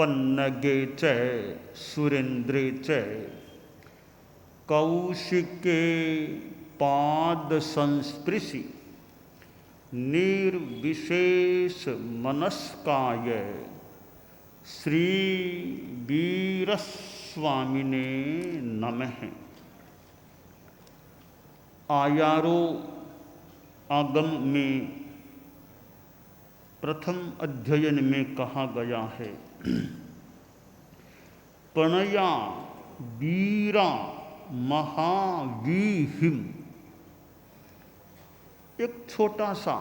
पन्नगे च सुरेन्द्रे च कौशिके पाद संस्पृशि निर्विशेष मनस्काय श्री वीरस्वामिने नमः। आयारो आगम में प्रथम अध्ययन में कहा गया है, पणया वीरा महावीहिम। एक छोटा सा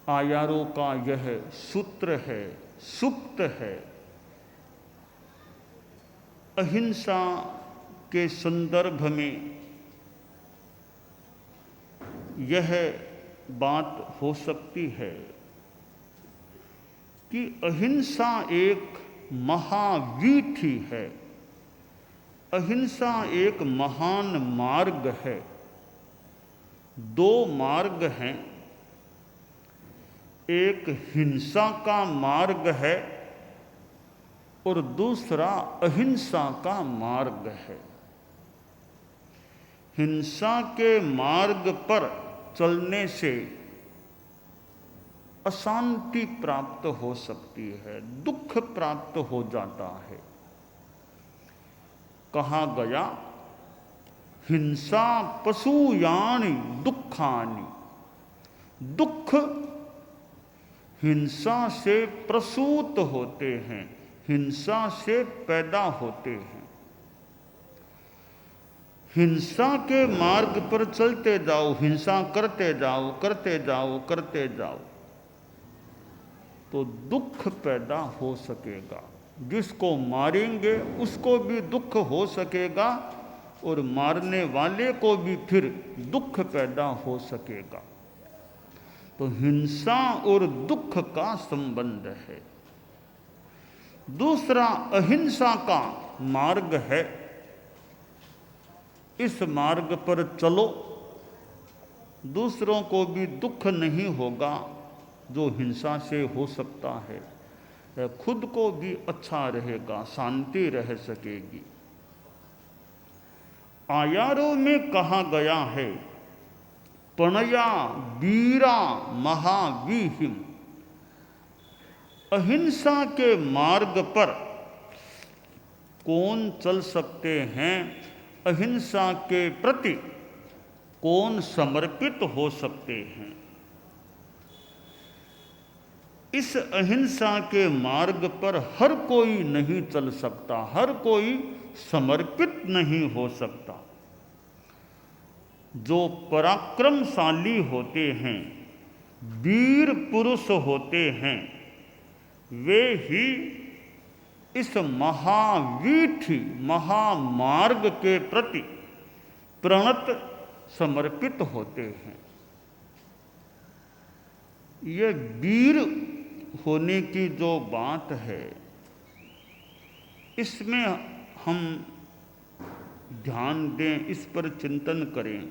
आयारों का यह सूत्र है, सूक्त है। अहिंसा के संदर्भ में यह बात हो सकती है कि अहिंसा एक महावीथी है, अहिंसा एक महान मार्ग है। दो मार्ग हैं, एक हिंसा का मार्ग है और दूसरा अहिंसा का मार्ग है। हिंसा के मार्ग पर चलने से अशांति प्राप्त हो सकती है, दुख प्राप्त हो जाता है। कहा गया, हिंसा पशुयानि दुखानि। दुख हिंसा से प्रसूत होते हैं, हिंसा से पैदा होते हैं। हिंसा के मार्ग पर चलते जाओ, हिंसा करते जाओ, करते जाओ, करते जाओ, तो दुख पैदा हो सकेगा। जिसको मारेंगे उसको भी दुख हो सकेगा और मारने वाले को भी फिर दुख पैदा हो सकेगा। तो हिंसा और दुख का संबंध है। दूसरा अहिंसा का मार्ग है। इस मार्ग पर चलो, दूसरों को भी दुख नहीं होगा जो हिंसा से हो सकता है, खुद को भी अच्छा रहेगा, शांति रह सकेगी। आयारों में कहा गया है, पणया वीरा महावीहिम। अहिंसा के मार्ग पर कौन चल सकते हैं, अहिंसा के प्रति कौन समर्पित हो सकते हैं। इस अहिंसा के मार्ग पर हर कोई नहीं चल सकता, हर कोई समर्पित नहीं हो सकता। जो पराक्रमशाली होते हैं, वीर पुरुष होते हैं, वे ही इस महावीथी महामार्ग के प्रति प्रणत समर्पित होते हैं। ये वीर होने की जो बात है, इसमें हम ध्यान दें, इस पर चिंतन करें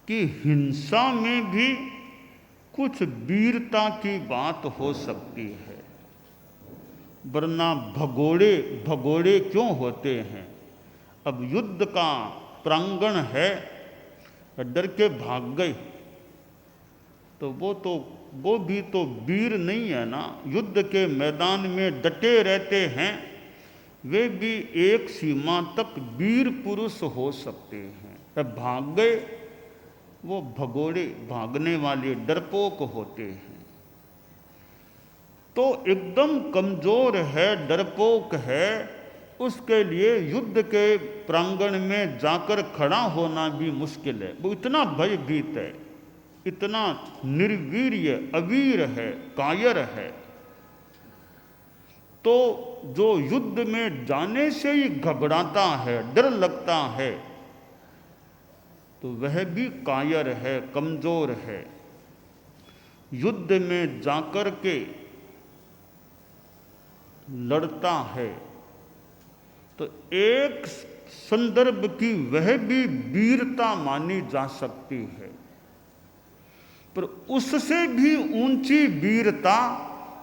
कि हिंसा में भी कुछ वीरता की बात हो सकती है, वरना भगोड़े भगोड़े क्यों होते हैं। अब युद्ध का प्रांगण है, डर के भाग गए तो वो भी तो वीर नहीं है ना। युद्ध के मैदान में डटे रहते हैं, वे भी एक सीमा तक वीर पुरुष हो सकते हैं। अब भाग गए, वो भगोड़े भागने वाले डरपोक होते हैं। तो एकदम कमजोर है, डरपोक है, उसके लिए युद्ध के प्रांगण में जाकर खड़ा होना भी मुश्किल है। वो इतना भयभीत है, इतना निर्वीर्य अवीर है, कायर है। तो जो युद्ध में जाने से ही घबराता है, डर लगता है, तो वह भी कायर है, कमजोर है। युद्ध में जाकर के लड़ता है तो एक संदर्भ की वह भी वीरता मानी जा सकती है, पर उससे भी ऊंची वीरता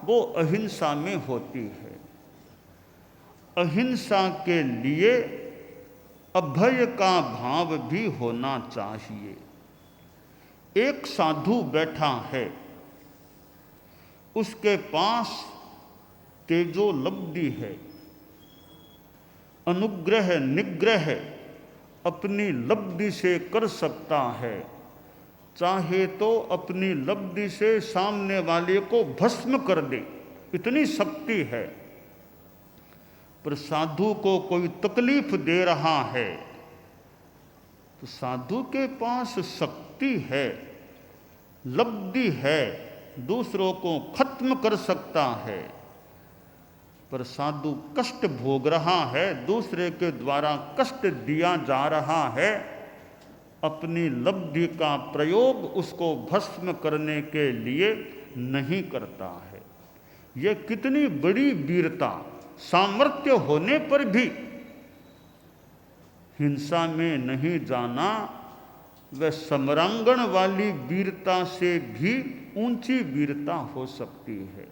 वो अहिंसा में होती है। अहिंसा के लिए अभय का भाव भी होना चाहिए। एक साधु बैठा है, उसके पास तेजोलब्धि है, अनुग्रह निग्रह अपनी लब्धि से कर सकता है, चाहे तो अपनी लब्धि से सामने वाले को भस्म कर दे, इतनी शक्ति है। पर साधु को कोई तकलीफ दे रहा है तो साधु के पास शक्ति है, लब्धि है, दूसरों को खत्म कर सकता है। पर साधु कष्ट भोग रहा है, दूसरे के द्वारा कष्ट दिया जा रहा है, अपनी लब्धि का प्रयोग उसको भस्म करने के लिए नहीं करता है। यह कितनी बड़ी वीरता! सामर्थ्य होने पर भी हिंसा में नहीं जाना, वह समरांगण वाली वीरता से भी ऊंची वीरता हो सकती है।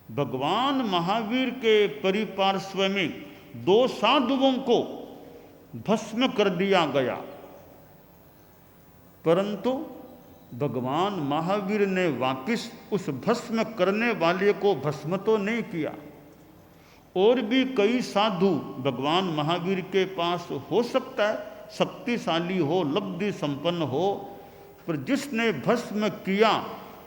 भगवान महावीर के परिपार्श्व में 2 साधुओं को भस्म कर दिया गया, परंतु भगवान महावीर ने वापिस उस भस्म करने वाले को भस्म तो नहीं किया। और भी कई साधु भगवान महावीर के पास हो सकता है, शक्तिशाली हो, लब्धि संपन्न हो, पर जिसने भस्म किया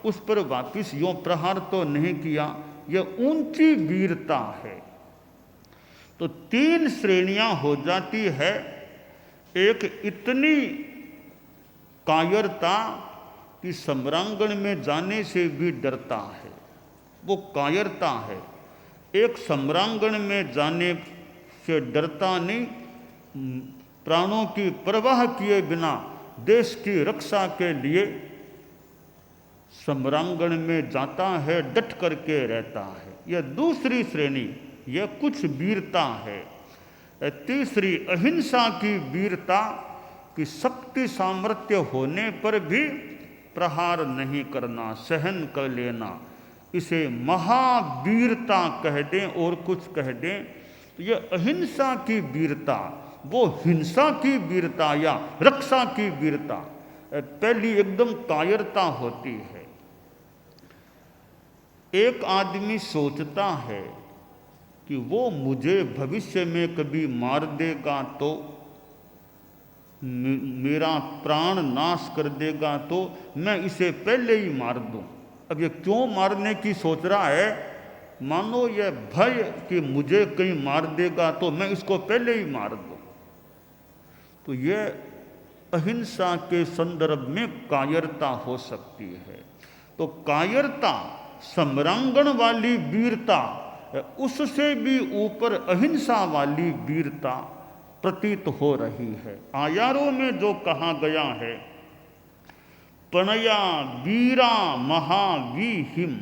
उस पर वापिस यों प्रहार तो नहीं किया। यह ऊंची वीरता है। तो 3 श्रेणियां हो जाती है। एक इतनी कायरता कि सम्रांगण में जाने से भी डरता है, वो कायरता है। एक सम्रांगण में जाने से डरता नहीं, प्राणों की परवाह किए बिना देश की रक्षा के लिए सम्रांगण में जाता है, डट करके रहता है। यह दूसरी श्रेणी, यह कुछ वीरता है। तीसरी अहिंसा की वीरता कि शक्ति सामर्थ्य होने पर भी प्रहार नहीं करना, सहन कर लेना, इसे महावीरता कह दें और कुछ कह दें। तो यह अहिंसा की वीरता, वो हिंसा की वीरता या रक्षा की वीरता, पहली एकदम कायरता होती है। एक आदमी सोचता है कि वो मुझे भविष्य में कभी मार देगा तो, मेरा प्राण नाश कर देगा तो मैं इसे पहले ही मार दूं। अब ये क्यों मारने की सोच रहा है? मानो यह भय कि मुझे कहीं मार देगा तो मैं इसको पहले ही मार दूं। तो यह अहिंसा के संदर्भ में कायरता हो सकती है। तो कायरता, सम्रांगण वाली वीरता, उससे भी ऊपर अहिंसा वाली वीरता प्रतीत हो रही है। आयारों में जो कहा गया है, पणया वीरा महावीहिम,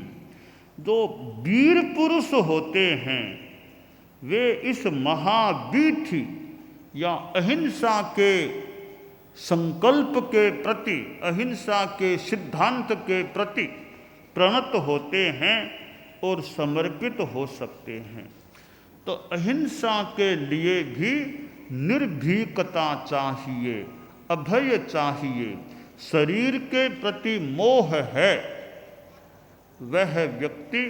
जो वीर पुरुष होते हैं वे इस महावीथी या अहिंसा के संकल्प के प्रति, अहिंसा के सिद्धांत के प्रति प्रणत होते हैं और समर्पित हो सकते हैं। तो अहिंसा के लिए भी निर्भीकता चाहिए, अभय चाहिए। शरीर के प्रति मोह है, वह व्यक्ति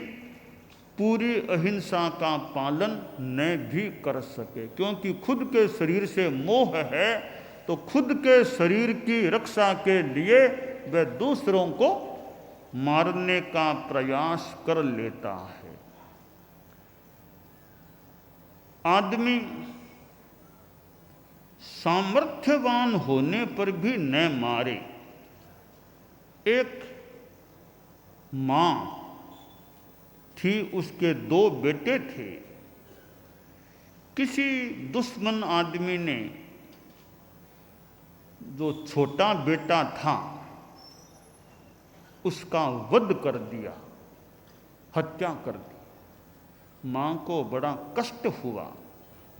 पूरी अहिंसा का पालन न भी कर सके, क्योंकि खुद के शरीर से मोह है। तो खुद के शरीर की रक्षा के लिए वह दूसरों को मारने का प्रयास कर लेता है। आदमी सामर्थ्यवान होने पर भी न मारे। एक मां थी, उसके 2 बेटे थे। किसी दुश्मन आदमी ने जो छोटा बेटा था उसका वध कर दिया, हत्या कर दी। मां को बड़ा कष्ट हुआ।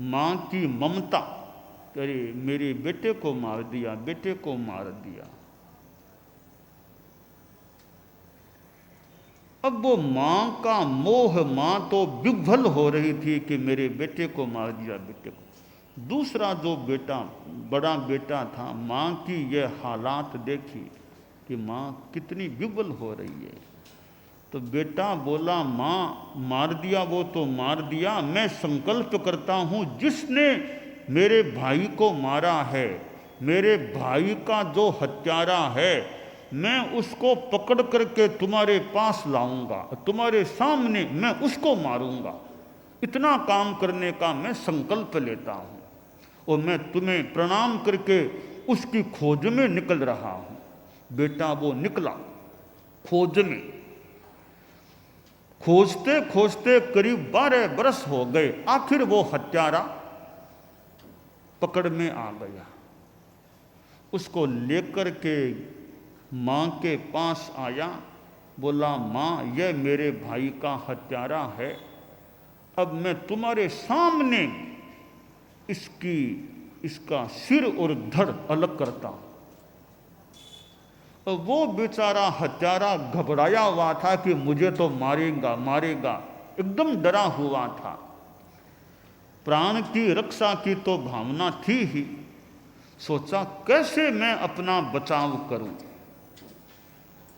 मां की ममता, अरे मेरे बेटे को मार दिया, बेटे को मार दिया। अब वो माँ का मोह, माँ तो विह्वल हो रही थी कि मेरे बेटे को मार दिया, बेटे को। दूसरा जो बेटा, बड़ा बेटा था, माँ की ये हालात देखी कि माँ कितनी विह्वल हो रही है। तो बेटा बोला, माँ मार दिया वो तो मार दिया, मैं संकल्प करता हूँ जिसने मेरे भाई को मारा है, मेरे भाई का जो हत्यारा है, मैं उसको पकड़ करके तुम्हारे पास लाऊंगा, तुम्हारे सामने मैं उसको मारूंगा। इतना काम करने का मैं संकल्प लेता हूँ और मैं तुम्हें प्रणाम करके उसकी खोज में निकल रहा हूँ। बेटा वो निकला खोज में। खोजते खोजते करीब 12 बरस हो गए, आखिर वो हत्यारा पकड़ में आ गया। उसको लेकर के माँ के पास आया, बोला, माँ यह मेरे भाई का हत्यारा है, अब मैं तुम्हारे सामने इसका सिर और धड़ अलग करता हूँ। तो वो बेचारा हत्यारा घबराया हुआ था कि मुझे तो मारेगा मारेगा, एकदम डरा हुआ था। प्राण की रक्षा की तो भावना थी ही। सोचा कैसे मैं अपना बचाव करूं।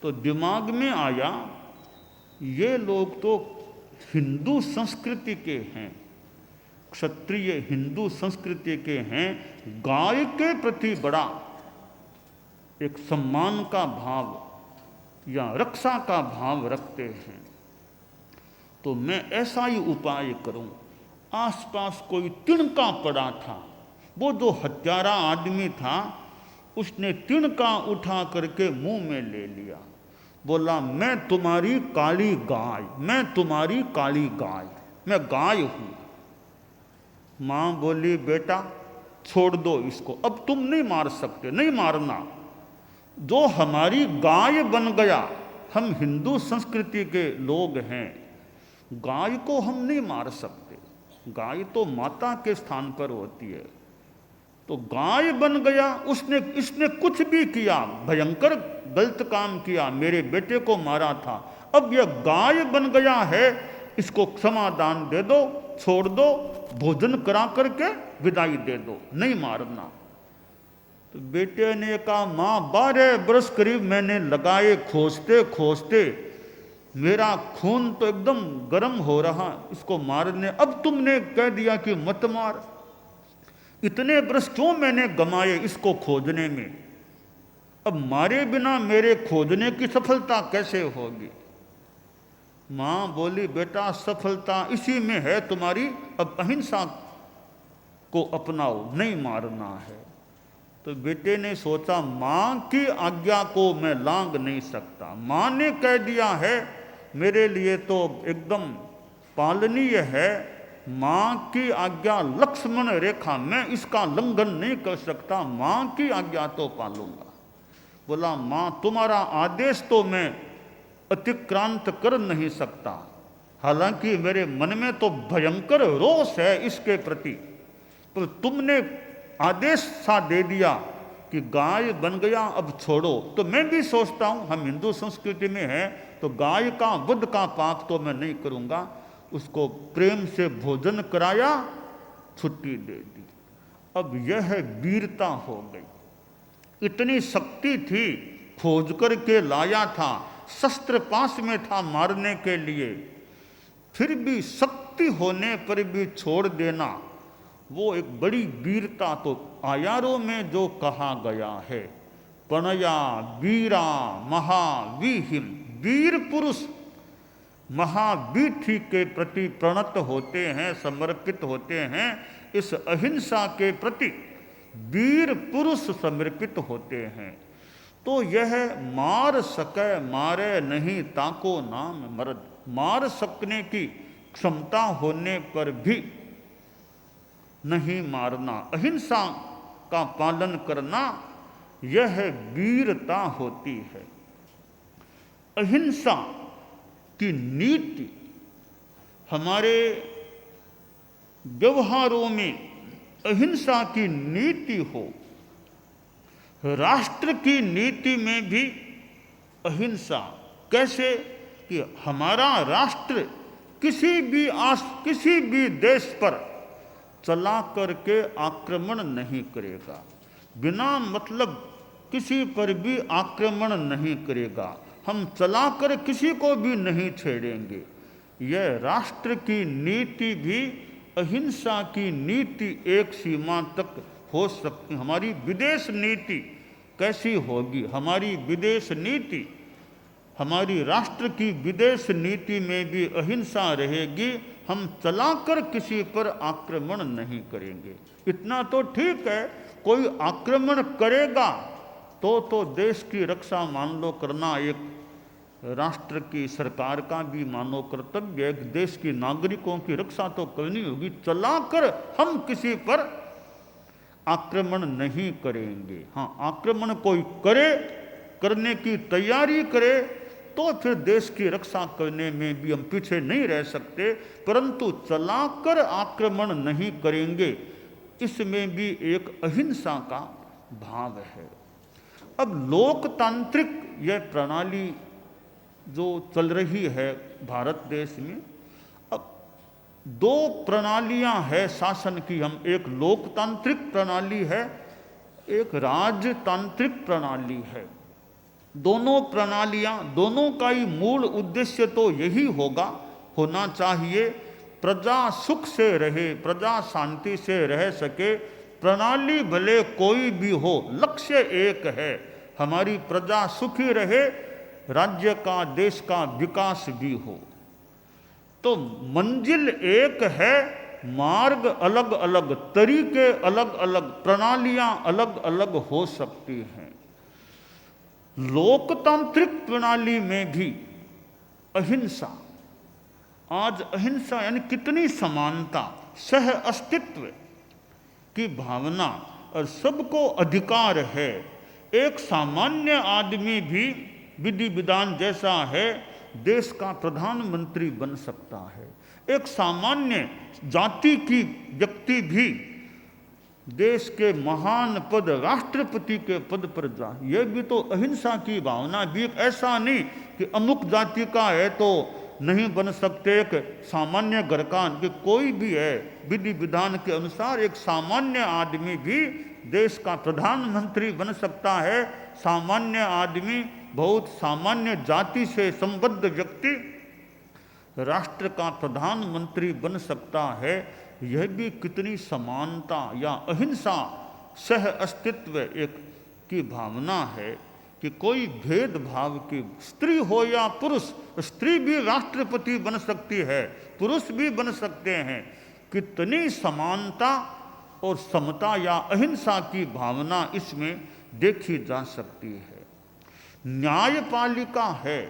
तो दिमाग में आया, ये लोग तो हिंदू संस्कृति के हैं, क्षत्रिय हिंदू संस्कृति के हैं, गाय के प्रति बड़ा एक सम्मान का भाव या रक्षा का भाव रखते हैं। तो मैं ऐसा ही उपाय करूं। आसपास कोई तिनका पड़ा था, वो जो हत्यारा आदमी था उसने तिनका उठा करके मुंह में ले लिया। बोला, मैं तुम्हारी काली गाय, मैं तुम्हारी काली गाय, मैं गाय हूं। मां बोली, बेटा छोड़ दो इसको, अब तुम नहीं मार सकते, नहीं मारना। जो हमारी गाय बन गया, हम हिंदू संस्कृति के लोग हैं, गाय को हम नहीं मार सकते, गाय तो माता के स्थान पर होती है। तो गाय बन गया, इसने कुछ भी किया, भयंकर गलत काम किया, मेरे बेटे को मारा था, अब यह गाय बन गया है, इसको क्षमादान दे दो, छोड़ दो, भोजन करा करके विदाई दे दो, नहीं मारना। तो बेटे ने कहा, माँ 12 बरस करीब मैंने लगाए खोजते खोजते, मेरा खून तो एकदम गर्म हो रहा इसको मारने, अब तुमने कह दिया कि मत मार। इतने बरस क्यों मैंने गमाए इसको खोजने में, अब मारे बिना मेरे खोजने की सफलता कैसे होगी। माँ बोली, बेटा सफलता इसी में है तुम्हारी, अब अहिंसा को अपनाओ, नहीं मारना है। तो बेटे ने सोचा, माँ की आज्ञा को मैं लांघ नहीं सकता, माँ ने कह दिया है, मेरे लिए तो एकदम पालनीय है, माँ की आज्ञा लक्ष्मण रेखा, मैं इसका उल्लंघन नहीं कर सकता, माँ की आज्ञा तो पालूंगा। बोला, माँ तुम्हारा आदेश तो मैं अतिक्रांत कर नहीं सकता, हालांकि मेरे मन में तो भयंकर रोष है इसके प्रति, तो तुमने आदेश सा दे दिया कि गाय बन गया, अब छोड़ो। तो मैं भी सोचता हूँ, हम हिंदू संस्कृति में हैं, तो गाय का वध का पाप तो मैं नहीं करूँगा। उसको प्रेम से भोजन कराया, छुट्टी दे दी। अब यह वीरता हो गई। इतनी शक्ति थी, खोज करके लाया था, शस्त्र पास में था मारने के लिए, फिर भी शक्ति होने पर भी छोड़ देना, वो एक बड़ी वीरता। तो आयारों में जो कहा गया है, पणया वीरा महावीहिम, वीर पुरुष महावीथी के प्रति प्रणत होते हैं, समर्पित होते हैं, इस अहिंसा के प्रति वीर पुरुष समर्पित होते हैं। तो यह मार सके मारे नहीं ताको नाम मर्द, मार सकने की क्षमता होने पर भी नहीं मारना, अहिंसा का पालन करना, यह वीरता होती है। अहिंसा की नीति हमारे व्यवहारों में अहिंसा की नीति हो, राष्ट्र की नीति में भी अहिंसा। कैसे? कि हमारा राष्ट्र किसी भी देश पर चला करके आक्रमण नहीं करेगा, बिना मतलब किसी पर भी आक्रमण नहीं करेगा, हम चलाकर किसी को भी नहीं छेड़ेंगे। यह राष्ट्र की नीति भी अहिंसा की नीति एक सीमा तक हो सकती। हमारी विदेश नीति कैसी होगी? हमारी विदेश नीति, हमारी राष्ट्र की विदेश नीति में भी अहिंसा रहेगी, हम चलाकर किसी पर आक्रमण नहीं करेंगे। इतना तो ठीक है, कोई आक्रमण करेगा तो देश की रक्षा मान लो करना एक राष्ट्र की सरकार का भी मानो कर्तव्य है। देश की नागरिकों की रक्षा तो करनी होगी, चलाकर हम किसी पर आक्रमण नहीं करेंगे। हाँ, आक्रमण कोई करे, करने की तैयारी करे तो फिर देश की रक्षा करने में भी हम पीछे नहीं रह सकते, परंतु चलाकर आक्रमण नहीं करेंगे, इसमें भी एक अहिंसा का भाव है। अब लोकतांत्रिक यह प्रणाली जो चल रही है भारत देश में, अब दो प्रणालियां हैं शासन की। हम एक लोकतांत्रिक प्रणाली है, एक राजतांत्रिक प्रणाली है। दोनों प्रणालियां, दोनों का ही मूल उद्देश्य तो यही होना चाहिए, प्रजा सुख से रहे, प्रजा शांति से रह सके। प्रणाली भले कोई भी हो, लक्ष्य एक है, हमारी प्रजा सुखी रहे, राज्य का देश का विकास भी हो। तो मंजिल एक है, मार्ग अलग अलग, तरीके अलग अलग, प्रणालियां अलग अलग हो सकती हैं। लोकतांत्रिक प्रणाली में भी अहिंसा, आज अहिंसा यानी कितनी समानता, सह अस्तित्व की भावना और सबको अधिकार है। एक सामान्य आदमी भी विधि विधान जैसा है देश का प्रधानमंत्री बन सकता है। एक सामान्य जाति की व्यक्ति भी देश के महान पद, राष्ट्रपति के पद पर जा, यह भी तो अहिंसा की भावना भी। ऐसा नहीं कि अमुक जाति का है तो नहीं बन सकते, एक सामान्य घर का, कि कोई भी है विधि विधान के अनुसार एक सामान्य आदमी भी देश का प्रधानमंत्री बन सकता है। सामान्य आदमी, बहुत सामान्य जाति से संबद्ध व्यक्ति राष्ट्र का प्रधानमंत्री बन सकता है। यह भी कितनी समानता या अहिंसा, सह अस्तित्व एक की भावना है कि कोई भेदभाव की, स्त्री हो या पुरुष, स्त्री भी राष्ट्रपति बन सकती है, पुरुष भी बन सकते हैं। कितनी समानता और समता या अहिंसा की भावना इसमें देखी जा सकती है। न्यायपालिका है,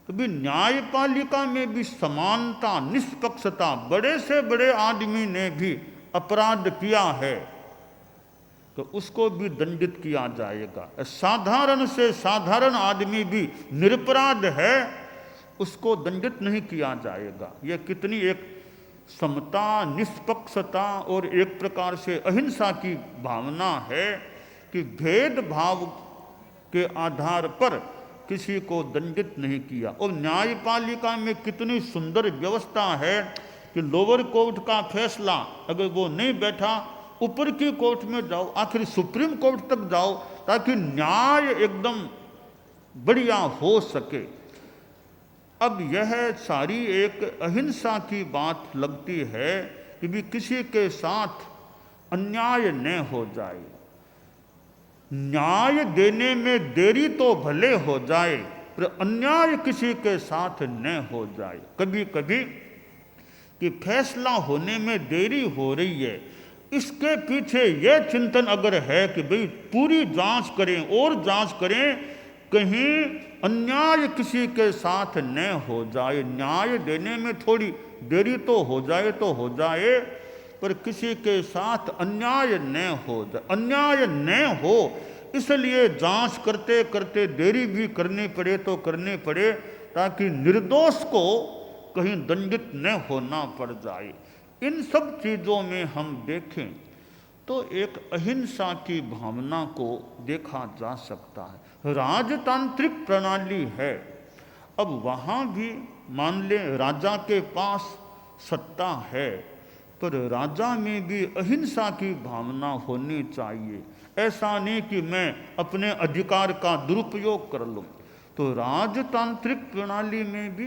कभी न्यायपालिका में भी समानता, निष्पक्षता, बड़े से बड़े आदमी ने भी अपराध किया है तो उसको भी दंडित किया जाएगा। साधारण से साधारण आदमी भी निरपराध है, उसको दंडित नहीं किया जाएगा। यह कितनी एक समता, निष्पक्षता और एक प्रकार से अहिंसा की भावना है कि भेदभाव के आधार पर किसी को दंडित नहीं किया। और न्यायपालिका में कितनी सुंदर व्यवस्था है कि लोअर कोर्ट का फैसला अगर वो नहीं बैठा, ऊपर की कोर्ट में जाओ, आखिर सुप्रीम कोर्ट तक जाओ, ताकि न्याय एकदम बढ़िया हो सके। अब यह सारी एक अहिंसा की बात लगती है कि भी किसी के साथ अन्याय न हो जाए। न्याय देने में देरी तो भले हो जाए, पर अन्याय किसी के साथ न हो जाए। कभी कभी कि फैसला होने में देरी हो रही है, इसके पीछे यह चिंतन अगर है कि भाई पूरी जांच करें और जांच करें, कहीं अन्याय किसी के साथ न हो जाए। न्याय देने में थोड़ी देरी तो हो जाए, पर किसी के साथ अन्याय न हो जाए, अन्याय न हो, इसलिए जांच करते करते देरी भी करनी पड़े तो करनी पड़े, ताकि निर्दोष को कहीं दंडित न होना पड़ जाए। इन सब चीज़ों में हम देखें तो एक अहिंसा की भावना को देखा जा सकता है। राजतांत्रिक प्रणाली है। अब वहाँ भी मान लें राजा के पास सत्ता है, पर राजा में भी अहिंसा की भावना होनी चाहिए। ऐसा नहीं कि मैं अपने अधिकार का दुरुपयोग कर लूँ। तो राजतांत्रिक प्रणाली में भी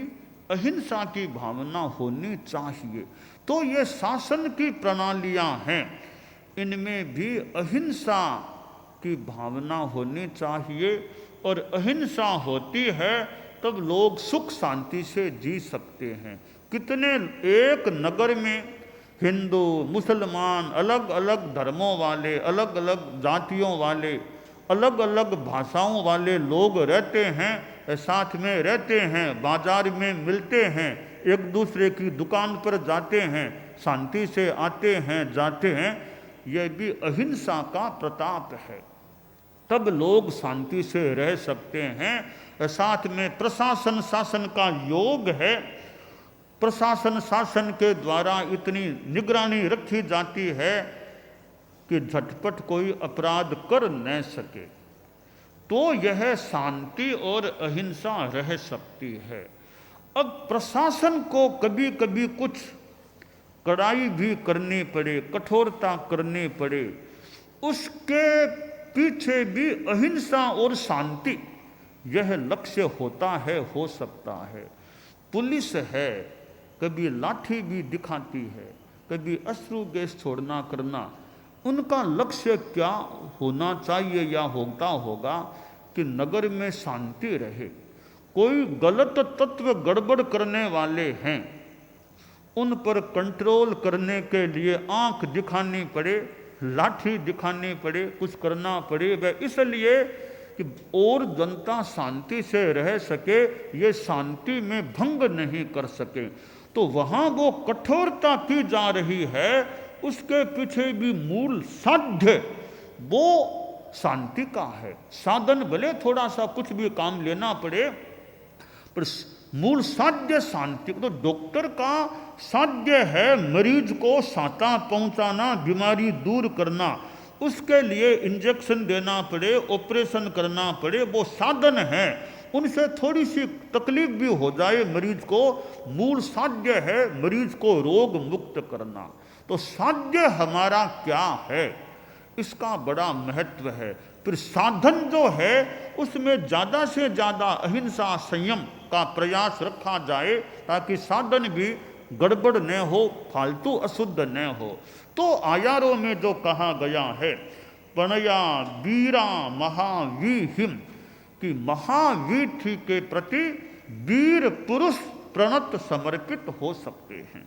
अहिंसा की भावना होनी चाहिए। तो ये शासन की प्रणालियाँ हैं, इनमें भी अहिंसा की भावना होनी चाहिए। और अहिंसा होती है तब लोग सुख शांति से जी सकते हैं। कितने एक नगर में हिंदू मुसलमान अलग अलग धर्मों वाले, अलग अलग जातियों वाले, अलग अलग भाषाओं वाले लोग रहते हैं, साथ में रहते हैं, बाजार में मिलते हैं, एक दूसरे की दुकान पर जाते हैं, शांति से आते हैं जाते हैं। यह भी अहिंसा का प्रताप है। तब लोग शांति से रह सकते हैं। साथ में प्रशासन शासन का योग है। प्रशासन शासन के द्वारा इतनी निगरानी रखी जाती है कि झटपट कोई अपराध कर न सके, तो यह शांति और अहिंसा रह सकती है। अब प्रशासन को कभी कभी कुछ कड़ाई भी करनी पड़े, कठोरता करनी पड़े, उसके पीछे भी अहिंसा और शांति यह लक्ष्य होता है, हो सकता है। पुलिस है, कभी लाठी भी दिखाती है, कभी अश्रु गैस छोड़ना करना। उनका लक्ष्य क्या होना चाहिए या होता होगा कि नगर में शांति रहे। कोई गलत तत्व गड़बड़ करने वाले हैं, उन पर कंट्रोल करने के लिए आंख दिखानी पड़े, लाठी दिखानी पड़े, कुछ करना पड़े, वह इसलिए कि और जनता शांति से रह सके, ये शांति में भंग नहीं कर सके। तो वहाँ वो कठोरता की जा रही है, उसके पीछे भी मूल साध्य वो शांति का है। साधन भले थोड़ा सा कुछ भी काम लेना पड़े, पर मूल साध्य शांति। तो डॉक्टर का साध्य है मरीज को साता पहुंचाना, बीमारी दूर करना, उसके लिए इंजेक्शन देना पड़े, ऑपरेशन करना पड़े, वो साधन है। उनसे थोड़ी सी तकलीफ भी हो जाए मरीज को, मूल साध्य है मरीज को रोग मुक्त करना। तो साध्य हमारा क्या है, इसका बड़ा महत्व है। फिर साधन जो है उसमें ज़्यादा से ज़्यादा अहिंसा संयम का प्रयास रखा जाए, ताकि साधन भी गड़बड़ न हो, फालतू अशुद्ध न हो। तो आयारों में जो कहा गया है, पणया वीरा महावीहिम, कि महावीर के प्रति वीर पुरुष प्रणत समर्पित हो सकते हैं।